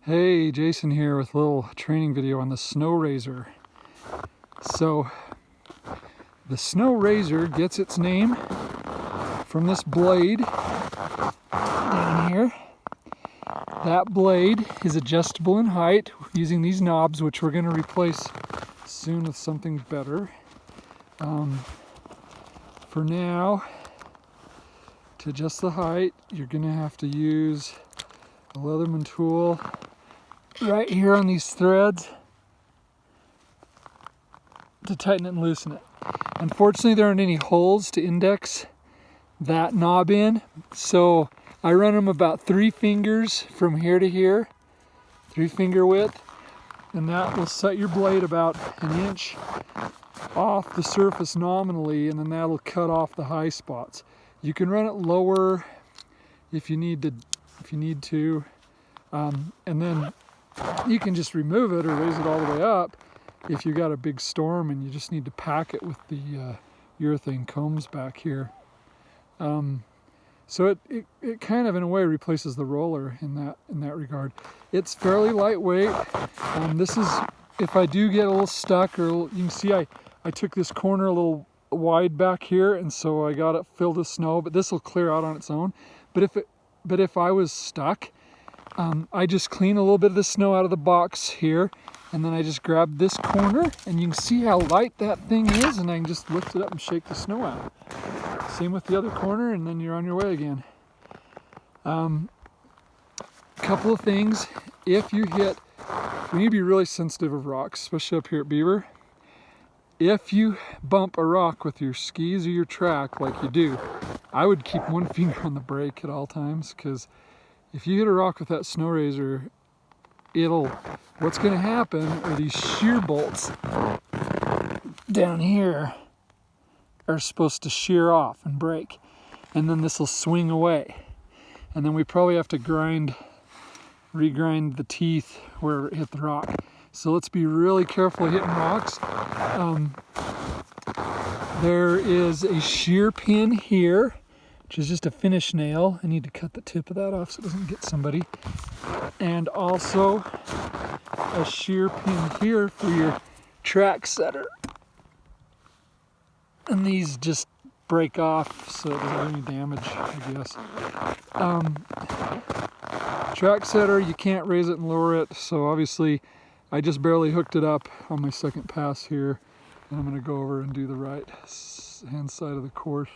Hey, Jason here with a little training video on the Sno Razor. So, the Sno Razor gets its name from this blade down here. That blade is adjustable in height using these knobs, which we're going to replace soon with something better. For now, to adjust the height, you're going to have to use a Leatherman tool right here on these threads to tighten it and loosen it. Unfortunately, there aren't any holes to index that knob in, so I run them about 3 fingers from here to here, 3-finger width, and that will set your blade about 1 inch off the surface nominally, and then that'll cut off the high spots. You can run it lower if you need to, and then you can just remove it or raise it all the way up if you got a big storm and you just need to pack it with the urethane combs back here. So it kind of in a way replaces the roller in that regard. It's fairly lightweight. This is, if I do get a little stuck, or you can see I took this corner a little wide back here, and so I got it filled with snow, but this will clear out on its own. But if I was stuck, I just clean a little bit of the snow out of the box here, and then I just grab this corner, and you can see how light that thing is, and I can just lift it up and shake the snow out. Same with the other corner, and then you're on your way again. Couple of things. If you hit, we need to be really sensitive of rocks, especially up here at Beaver. If you bump a rock with your skis or your track like you do, I would keep 1 finger on the brake at all times, because if you hit a rock with that Sno Razor, what's going to happen are these shear bolts down here are supposed to shear off and break, and then this will swing away, and then we probably have to regrind the teeth where it hit the rock. So let's be really careful hitting rocks. There is a shear pin here, which is just a finish nail. I need to cut the tip of that off so it doesn't get somebody. And also a shear pin here for your track setter. And these just break off so it doesn't do any damage, I guess. Track setter, you can't raise it and lower it, so obviously I just barely hooked it up on my second pass here. And I'm going to go over and do the right hand side of the course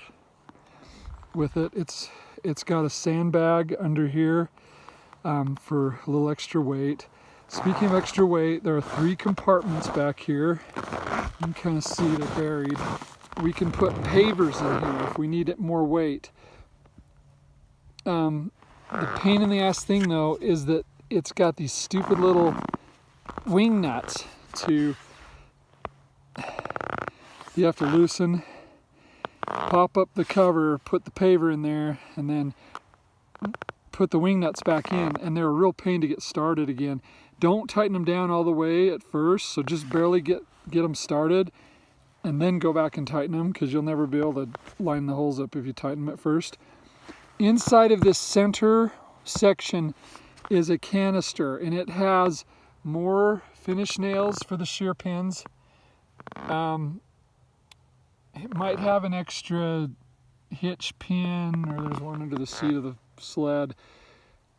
with it. It's got a sandbag under here for a little extra weight. Speaking of extra weight, there are 3 compartments back here. You can kind of see they're buried. We can put pavers in here if we need it more weight. The pain in the ass thing though is that it's got these stupid little wing nuts you have to loosen, pop up the cover, put the paver in there, and then put the wing nuts back in, and they're a real pain to get started again. Don't tighten them down all the way at first, so just barely get them started, and then go back and tighten them, because you'll never be able to line the holes up if you tighten them at first. Inside of this center section is a canister, and it has more finish nails for the shear pins. It might have an extra hitch pin, or there's one under the seat of the sled,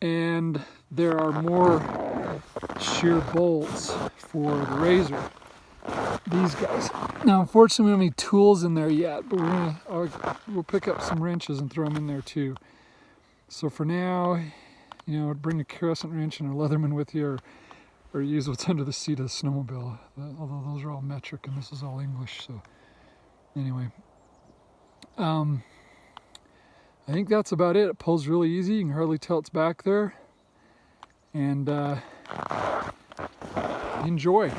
and there are more shear bolts for the Razor. These guys. Now, unfortunately, we don't have any tools in there yet, but we'll pick up some wrenches and throw them in there too. So for now, bring a crescent wrench and a Leatherman with you, or use what's under the seat of the snowmobile. Although those are all metric and this is all English, so anyway. I think that's about it. It pulls really easy. You can hardly tell it's back there. And enjoy.